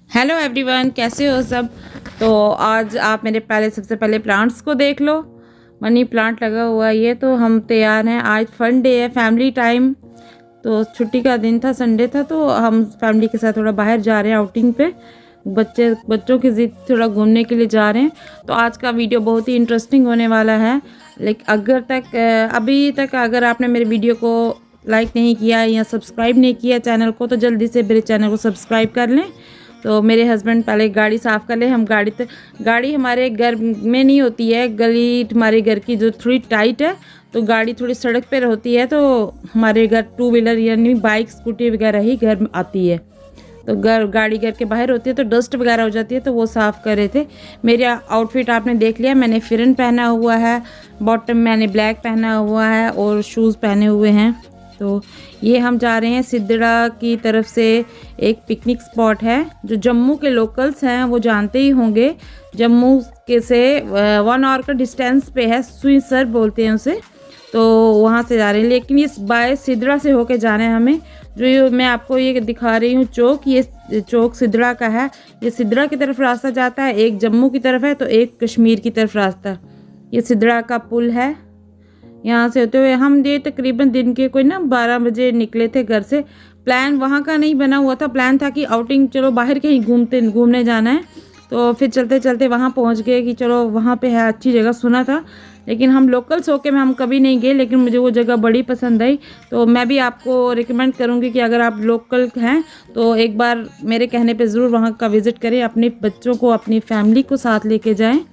Hello everyone, कैसे हो सब। तो आज आप मेरे सबसे पहले प्लांट्स को देख लो। मनी प्लांट लगा हुआ है ये। तो हम तैयार हैं, आज फन डे है, फैमिली टाइम। तो छुट्टी का दिन था, संडे था, तो हम फैमिली के साथ थोड़ा बाहर जा रहे हैं आउटिंग पे। बच्चों की जिद थोड़ा घूमने के लिए जा रहे हैं। तो आज का वीडियो बहुत ही इंटरेस्टिंग होने वाला है। लेकिन अभी तक अगर आपने मेरे वीडियो को लाइक नहीं किया या सब्सक्राइब नहीं किया चैनल को, तो जल्दी से मेरे चैनल को सब्सक्राइब कर लें। तो मेरे हस्बैंड पहले गाड़ी साफ़ कर ले। हम गाड़ी हमारे घर में नहीं होती है, गली हमारे घर की जो थोड़ी टाइट है, तो गाड़ी थोड़ी सड़क पर होती है। तो हमारे घर टू व्हीलर यानी बाइक स्कूटी वगैरह ही घर आती है। तो गाड़ी घर के बाहर होती है तो डस्ट वगैरह हो जाती है, तो वो साफ़ कर रहे थे। मेरा आउटफिट आपने देख लिया, मैंने फिरन पहना हुआ है, बॉटम मैंने ब्लैक पहना हुआ है और शूज़ पहने हुए हैं। तो ये हम जा रहे हैं सिद्धड़ा की तरफ से। एक पिकनिक स्पॉट है जो जम्मू के लोकल्स हैं वो जानते ही होंगे। जम्मू के से 1 आवर का डिस्टेंस पे है, सुईसर बोलते हैं उसे। तो वहाँ से जा रहे हैं, लेकिन ये बाय सिद्धड़ा से होके जाना है हमें। जो मैं आपको ये दिखा रही हूँ चौक, ये चौक सिद्धड़ा का है। ये सिद्धड़ा की तरफ रास्ता जाता है, एक जम्मू की तरफ है तो एक कश्मीर की तरफ रास्ता। ये सिद्धड़ा का पुल है। यहाँ से होते हुए हम ये तकरीबन दिन के कोई 12 बजे निकले थे घर से। प्लान वहाँ का नहीं बना हुआ था, प्लान था कि आउटिंग चलो बाहर कहीं घूमने जाना है। तो फिर चलते चलते वहाँ पहुँच गए कि चलो वहाँ पे है, अच्छी जगह सुना था। लेकिन हम लोकल्स होके हम कभी नहीं गए, लेकिन मुझे वो जगह बड़ी पसंद आई। तो मैं भी आपको रिकमेंड करूँगी कि अगर आप लोकल हैं तो एक बार मेरे कहने पे ज़रूर वहाँ का विज़िट करें, अपने बच्चों को अपनी फैमिली को साथ लेके जाएँ।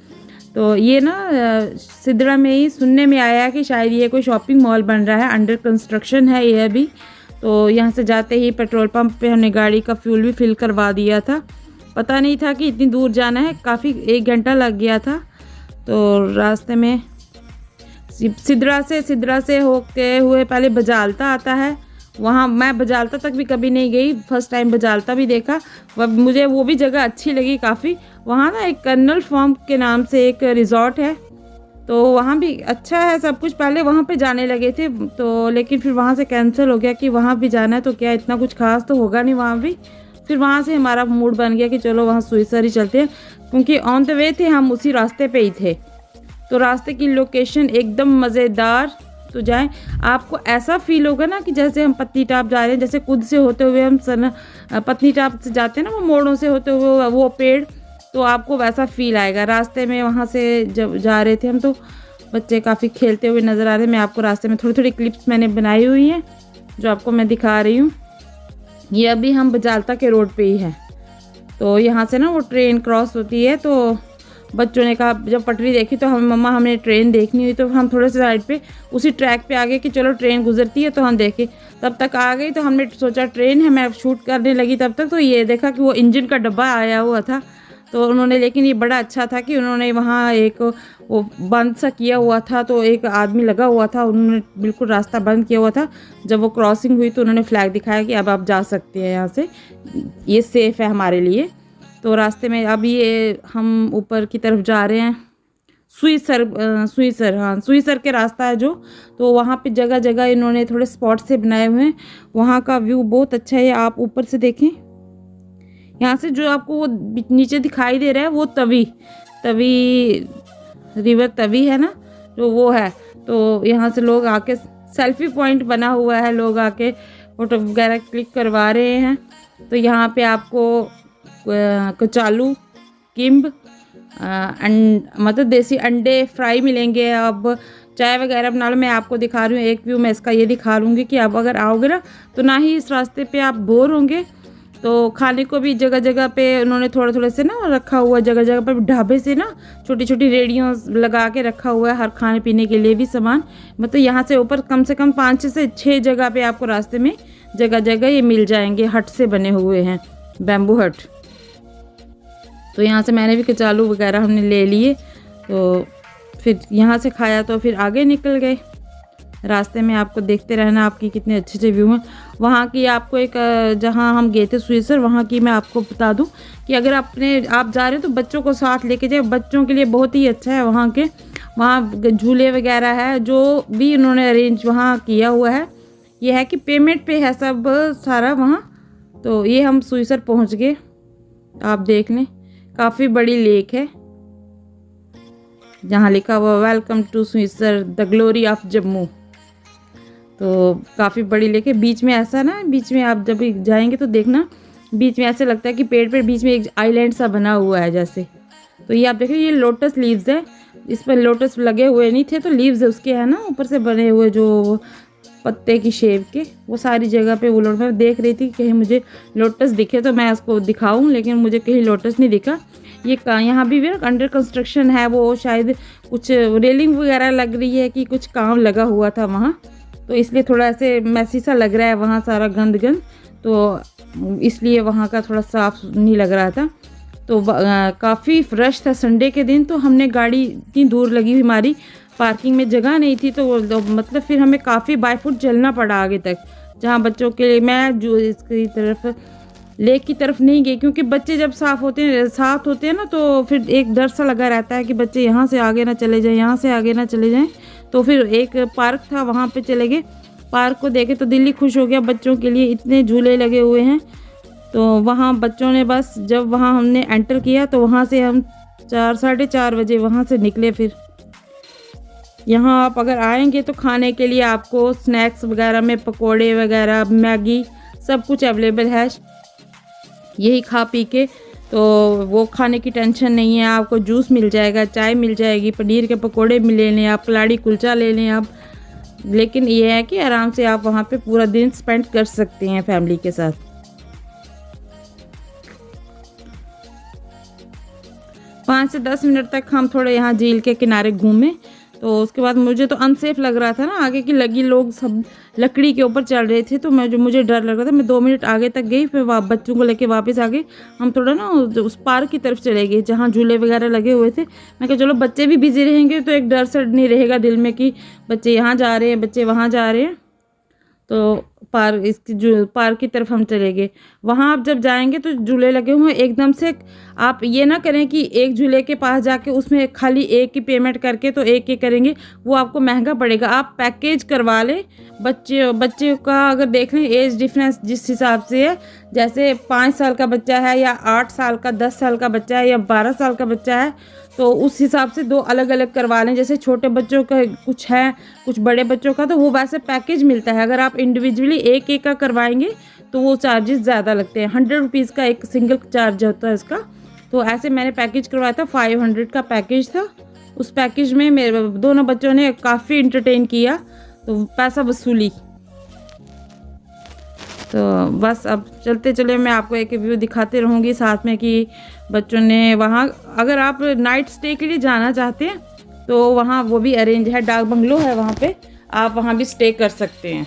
तो ये ना सिद्धड़ा में ही सुनने में आया है कि शायद ये कोई शॉपिंग मॉल बन रहा है, अंडर कंस्ट्रक्शन है ये अभी। तो यहाँ से जाते ही पेट्रोल पंप पे हमने गाड़ी का फ्यूल भी फिल करवा दिया था। पता नहीं था कि इतनी दूर जाना है, काफ़ी 1 घंटा लग गया था। तो रास्ते में सिद्धड़ा से होते हुए पहले बजालता आता है। वहाँ मैं बजालता तक भी कभी नहीं गई, फर्स्ट टाइम बजालता भी देखा। मुझे वो भी जगह अच्छी लगी काफ़ी। वहाँ ना एक कर्नल फार्म के नाम से एक रिज़ॉर्ट है, तो वहाँ भी अच्छा है सब कुछ। पहले वहाँ पे जाने लगे थे तो, लेकिन फिर वहाँ से कैंसिल हो गया कि वहाँ भी जाना है तो क्या इतना कुछ खास तो होगा नहीं वहाँ भी। फिर वहाँ से हमारा मूड बन गया कि चलो वहाँ सुईसर ही चलते हैं, क्योंकि ऑन द वे थे हम, उसी रास्ते पे ही थे। तो रास्ते की लोकेशन एकदम मज़ेदार। तो जाएं, आपको ऐसा फील होगा ना कि जैसे हम पत्नीटाप जा रहे हैं, जैसे खुद से होते हुए हम पत्नीटाप से जाते हैं ना, वो मोड़ों से होते हुए वो पेड़, तो आपको वैसा फील आएगा। रास्ते में वहाँ से जब जा रहे थे हम तो बच्चे काफ़ी खेलते हुए नज़र आ रहे हैं। मैं आपको रास्ते में थोड़ी थोड़ी क्लिप्स मैंने बनाई हुई हैं जो आपको मैं दिखा रही हूँ। ये अभी हम बजालता के रोड पे ही हैं। तो यहाँ से ना वो ट्रेन क्रॉस होती है। तो बच्चों ने कहा, जब पटरी देखी तो मम्मा हमने ट्रेन देखनी हुई, तो हम थोड़े से साइड पे उसी ट्रैक पे आ गए कि चलो ट्रेन गुजरती है तो हम देखें। तब तक आ गई तो हमने सोचा ट्रेन है, मैं शूट करने लगी तब तक तो ये देखा कि वो इंजन का डब्बा आया हुआ था। तो उन्होंने, लेकिन ये बड़ा अच्छा था कि उन्होंने वहाँ एक वो बंद सा किया हुआ था, तो एक आदमी लगा हुआ था, उन्होंने बिल्कुल रास्ता बंद किया हुआ था। जब वो क्रॉसिंग हुई तो उन्होंने फ्लैग दिखाया कि अब आप जा सकते हैं यहाँ से, ये सेफ़ है हमारे लिए। तो रास्ते में अब ये हम ऊपर की तरफ जा रहे हैं। सुईसर के रास्ता है जो, तो वहाँ पे जगह जगह इन्होंने थोड़े स्पॉट से बनाए हुए हैं। वहाँ का व्यू बहुत अच्छा है, आप ऊपर से देखें। यहाँ से जो आपको वो नीचे दिखाई दे रहा है वो तवी रिवर तवी है ना, जो वो है। तो यहाँ से लोग आके सेल्फी पॉइंट बना हुआ है, लोग आके फ़ोटो वगैरह क्लिक करवा रहे हैं। तो यहाँ पे आपको कचालू, किम्ब मतलब देसी अंडे फ्राई मिलेंगे। अब चाय वगैरह बना लो। मैं आपको दिखा रही हूँ एक व्यू, मैं इसका ये दिखा लूँगी कि आप अगर आओगे ना तो ना ही इस रास्ते पे आप बोर होंगे। तो खाने को भी जगह जगह पे उन्होंने थोड़े थोड़े से ना रखा हुआ है, जगह जगह पर ढाबे से ना छोटी छोटी रेडियों लगा के रखा हुआ है, हर खाने पीने के लिए भी सामान। मतलब यहाँ से ऊपर कम से कम 5 से 6 जगह पे आपको रास्ते में जगह जगह ये मिल जाएंगे। हट से बने हुए हैं, बैम्बू हट। तो यहाँ से मैंने भी कचालू वगैरह हमने ले लिए। तो फिर यहाँ से खाया तो फिर आगे निकल गए। रास्ते में आपको देखते रहना आपकी कितने अच्छे अच्छे व्यू हैं। वहाँ की आपको एक जहाँ हम गए थे सुईसर, वहाँ की मैं आपको बता दूँ कि अगर आप जा रहे हो तो बच्चों को साथ लेके जाए, बच्चों के लिए बहुत ही अच्छा है। वहाँ झूले वगैरह है जो भी उन्होंने अरेंज वहाँ किया हुआ है। ये है कि पेमेंट पे है सब सारा वहाँ। तो ये हम सुईसर पहुँच गए। आप देख लें, काफ़ी बड़ी लेक है जहाँ लिखा हुआ वेलकम टू सुइसर द ग्लोरी ऑफ जम्मू। तो काफ़ी बड़ी लेक है। बीच में ऐसा ना, बीच में आप जब जाएंगे तो देखना, बीच में ऐसे लगता है कि पेड़ पे बीच में एक आइलैंड सा बना हुआ है जैसे। तो ये आप देखिए, ये लोटस लीव्स है, इस पर लोटस लगे हुए नहीं थे तो लीव्स है उसके, है ना, ऊपर से बने हुए जो पत्ते की शेप के, वो सारी जगह पे वो लोटस। मैं देख रही थी कि कहीं मुझे लोटस दिखे तो मैं उसको दिखाऊं, लेकिन मुझे कहीं लोटस नहीं दिखा। ये यहाँ भी अंडर कंस्ट्रक्शन है, वो शायद कुछ रेलिंग वगैरह लग रही है कि कुछ काम लगा हुआ था वहाँ, तो इसलिए थोड़ा ऐसे मैसी सा लग रहा है वहाँ, सारा गंद गंद, तो इसलिए वहाँ का थोड़ा साफ नहीं लग रहा था। तो काफ़ी रश था संडे के दिन, तो हमने गाड़ी इतनी दूर लगी हुई, हमारी पार्किंग में जगह नहीं थी, तो मतलब फिर हमें काफ़ी बाई फुट चलना पड़ा आगे तक, जहाँ बच्चों के लिए मैं जो इसकी तरफ लेक की तरफ नहीं गई, क्योंकि बच्चे जब साथ होते हैं ना, तो फिर एक डर सा लगा रहता है कि बच्चे यहाँ से आगे ना चले जाएं, यहाँ से आगे ना चले जाएं। तो फिर एक पार्क था, वहाँ पे चले गए। पार्क को देखे तो दिल ही खुश हो गया, बच्चों के लिए इतने झूले लगे हुए हैं। तो वहाँ बच्चों ने बस, जब वहाँ हमने एंटर किया तो वहाँ से हम 4-4:30 बजे वहाँ से निकले। फिर यहाँ आप अगर आएंगे तो खाने के लिए आपको स्नैक्स वगैरह में पकोड़े वगैरह, मैगी, सब कुछ अवेलेबल है। यही खा पी के तो वो खाने की टेंशन नहीं है, आपको जूस मिल जाएगा, चाय मिल जाएगी, पनीर के पकोड़े ले लें आप, कलाड़ी कुलचा ले लें आप। लेकिन ये है कि आराम से आप वहाँ पे पूरा दिन स्पेंड कर सकते हैं फैमिली के साथ। 5 से 10 मिनट तक हम थोड़े यहाँ झील के किनारे घूमे, तो उसके बाद मुझे तो अनसेफ लग रहा था ना, आगे की लगी लोग सब लकड़ी के ऊपर चल रहे थे, तो मुझे डर लग रहा था। मैं 2 मिनट आगे तक गई, फिर बच्चों को लेके वापस आ गई। हम थोड़ा ना उस पार्क की तरफ चले गए जहाँ झूले वगैरह लगे हुए थे। मैं कहा चलो बच्चे भी बिजी रहेंगे तो एक डर से नहीं रहेगा दिल में कि बच्चे यहाँ जा रहे हैं, बच्चे वहाँ जा रहे हैं। तो पार्क की तरफ हम चले गए। वहाँ आप जब जाएंगे तो झूले लगे हुए एकदम से, आप ये ना करें कि एक झूले के पास जाके उसमें खाली एक ही पेमेंट करके तो एक ही करेंगे, वो आपको महंगा पड़ेगा। आप पैकेज करवा लें। बच्चे का अगर देख लें एज डिफरेंस जिस हिसाब से है, जैसे 5 साल का बच्चा है या 8 साल का, 10 साल का बच्चा है या 12 साल का बच्चा है, तो उस हिसाब से 2 अलग अलग करवा लें। जैसे छोटे बच्चों का कुछ है, कुछ बड़े बच्चों का, तो वो वैसे पैकेज मिलता है। अगर आप इंडिविजुअली एक एक का करवाएंगे तो वो चार्जेस ज़्यादा लगते हैं। 100 रुपीज़ का एक सिंगल चार्ज होता है इसका। तो ऐसे मैंने पैकेज करवाया था, 500 का पैकेज था। उस पैकेज में मेरे दोनों बच्चों ने काफ़ी इंटरटेन किया, तो पैसा वसूली। तो बस अब चलते चले मैं आपको एक व्यू दिखाते रहूँगी साथ में कि बच्चों ने वहाँ, अगर आप नाइट स्टे के लिए जाना चाहते हैं तो वहाँ वो भी अरेंज है, डाक बंगलो है वहाँ पे, आप वहाँ भी स्टे कर सकते हैं।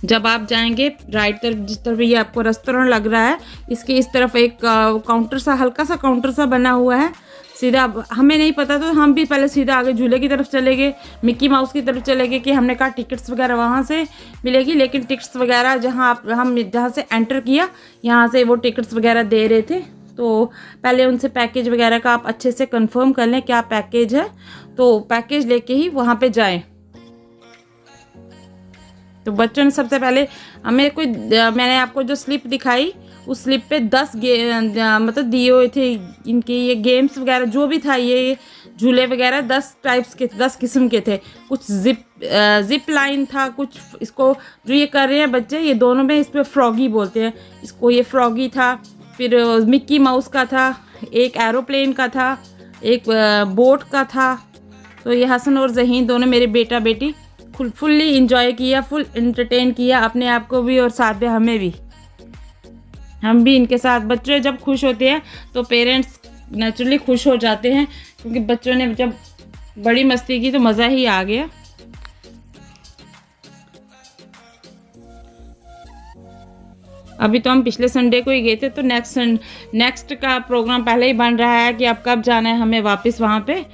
जब आप जाएंगे राइट तरफ, जिस तरफ ये आपको रेस्टोरेंट लग रहा है, इसके इस तरफ एक काउंटर सा, हल्का सा काउंटर सा बना हुआ है। सीधा, हमें नहीं पता तो हम भी पहले सीधा आगे झूले की तरफ चले गए, मिक्की माउस की तरफ चले गए कि हमने कहा टिकट्स वगैरह वहाँ से मिलेगी। लेकिन टिकट्स वगैरह हम जहाँ से एंटर किया, यहाँ से वो टिकट्स वगैरह दे रहे थे। तो पहले उनसे पैकेज वगैरह का आप अच्छे से कंफर्म कर लें क्या पैकेज है, तो पैकेज लेके ही वहाँ पे जाएं। तो बच्चों ने सबसे पहले मैंने आपको जो स्लिप दिखाई, उस स्लिप पे 10 मतलब दिए हुए थे इनके, ये गेम्स वगैरह जो भी था, ये झूले वगैरह 10 टाइप्स के, 10 किस्म के थे। कुछ जिप लाइन था, कुछ इसको जो ये कर रहे हैं बच्चे, ये दोनों में इस पर फ्रॉगी बोलते हैं इसको, ये फ्रॉगी था। फिर मिक्की माउस का था, एक एरोप्लेन का था, एक बोट का था। तो ये हसन और जहीन दोनों मेरे बेटा बेटी फुल्ली इंजॉय किया, फुल एंटरटेन किया अपने आप को भी और साथ में हमें भी। हम भी इनके साथ, बच्चे जब खुश होते हैं तो पेरेंट्स नेचुरली खुश हो जाते हैं, क्योंकि बच्चों ने जब बड़ी मस्ती की तो मज़ा ही आ गया। अभी तो हम पिछले संडे को ही गए थे, तो नेक्स्ट का प्रोग्राम पहले ही बन रहा है कि अब कब जाना है हमें वापस वहाँ पे।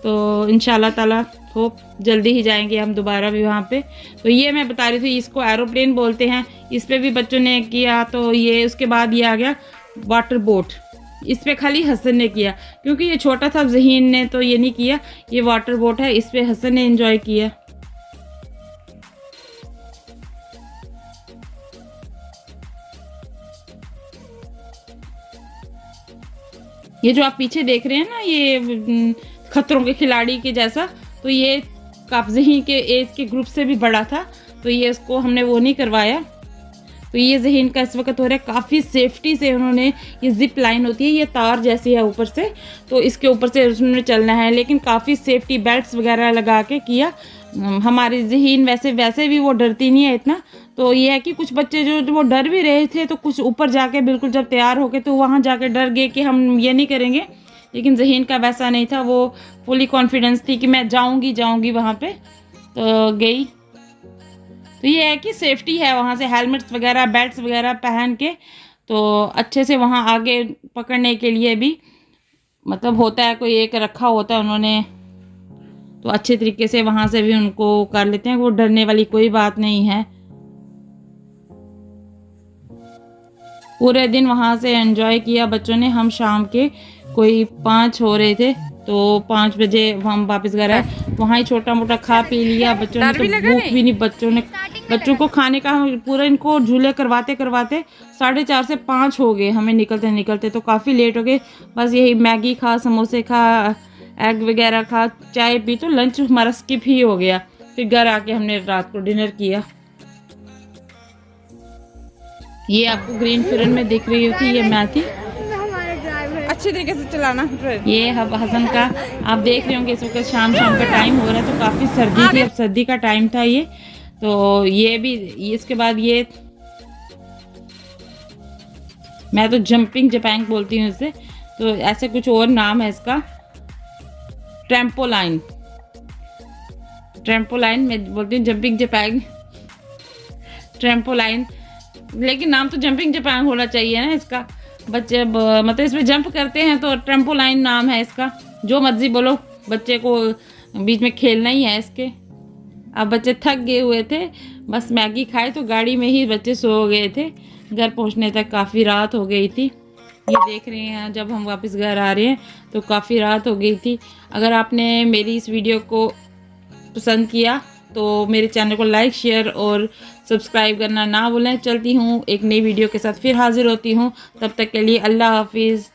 तो इंशाल्लाह ताला होप जल्दी ही जाएंगे हम दोबारा भी वहाँ पे। तो ये मैं बता रही थी, इसको एरोप्लेन बोलते हैं, इस पर भी बच्चों ने किया। तो ये उसके बाद ये आ गया वाटर बोट, इस पे खाली हसन ने किया, क्योंकि ये छोटा था, जहीन ने तो ये नहीं किया। ये वाटर बोट है, इस पे हसन ने एंजॉय किया। ये जो आप पीछे देख रहे हैं ना, ये खतरों के खिलाड़ी के जैसा, तो ये ज़हीन के एज के ग्रुप से भी बड़ा था, तो ये इसको हमने वो नहीं करवाया। तो ये ज़हीन का इस वक्त हो रहा है। काफ़ी सेफ्टी से उन्होंने, ये जिप लाइन होती है, ये तार जैसी है ऊपर से, तो इसके ऊपर से उसने चलना है, लेकिन काफ़ी सेफ्टी बेल्ट्स वगैरह लगा के किया। हमारी ज़हीन वैसे भी वो डरती नहीं है इतना। तो ये है कि कुछ बच्चे जो वो डर भी रहे थे, तो कुछ ऊपर जाके बिल्कुल जब तैयार हो गए तो वहाँ जाके डर गए कि हम ये नहीं करेंगे, लेकिन ज़हीन का वैसा नहीं था। वो फुली कॉन्फिडेंस थी कि मैं जाऊँगी वहाँ पे, तो गई। तो ये है कि सेफ्टी है वहाँ से, हेलमेट्स वगैरह, बेल्ट्स वगैरह पहन के, तो अच्छे से वहाँ आगे पकड़ने के लिए भी मतलब होता है, कोई एक रखा होता है उन्होंने, तो अच्छे तरीके से वहाँ से भी उनको कर लेते हैं। वो डरने वाली कोई बात नहीं है। पूरे दिन वहाँ से एंजॉय किया बच्चों ने। हम शाम के कोई 5 हो रहे थे, तो 5 बजे हम वापस घर आए। वहाँ ही छोटा मोटा खा पी लिया बच्चों ने, तो भूख भी नहीं बच्चों को खाने का। पूरा इनको झूले करवाते 4:30 से 5 हो गए हमें निकलते, तो काफ़ी लेट हो गए। बस यही मैगी खा, समोसे खा, एग वगैरह खा, चाय पी, तो लंच हमारा स्किप ही हो गया। फिर घर आके हमने रात को डिनर किया। ये आपको ग्रीन फिरन में दिख रही होती, ये मैं थी। अच्छी तरीके से चलाना। ये हसन का आप देख रहे होंगे, इस वक्त शाम का टाइम हो रहा है, तो काफ़ी सर्दी थी, अब सर्दी का टाइम था ये। तो ये भी, इसके बाद ये, मैं तो जंपिंग जपैंग बोलती हूँ इसे, तो ऐसे कुछ और नाम है इसका, ट्रैम्पोलाइन मैं बोलती हूँ, जंपिंग जपैंग ट्रैम्पोलाइन, लेकिन नाम तो जंपिंग जपैंग होना चाहिए ना इसका। बच्चे मतलब इसमें जंप करते हैं, तो ट्रैम्पोलाइन नाम है इसका। जो मर्जी बोलो, बच्चे को बीच में खेलना ही है इसके। अब बच्चे थक गए हुए थे, बस मैगी खाए तो गाड़ी में ही बच्चे सो गए थे। घर पहुंचने तक काफ़ी रात हो गई थी। ये देख रहे हैं, जब हम वापस घर आ रहे हैं तो काफ़ी रात हो गई थी। अगर आपने मेरी इस वीडियो को पसंद किया तो मेरे चैनल को लाइक, शेयर और सब्सक्राइब करना ना भूलें। चलती हूँ एक नई वीडियो के साथ, फिर हाजिर होती हूँ। तब तक के लिए अल्लाह हाफिज़।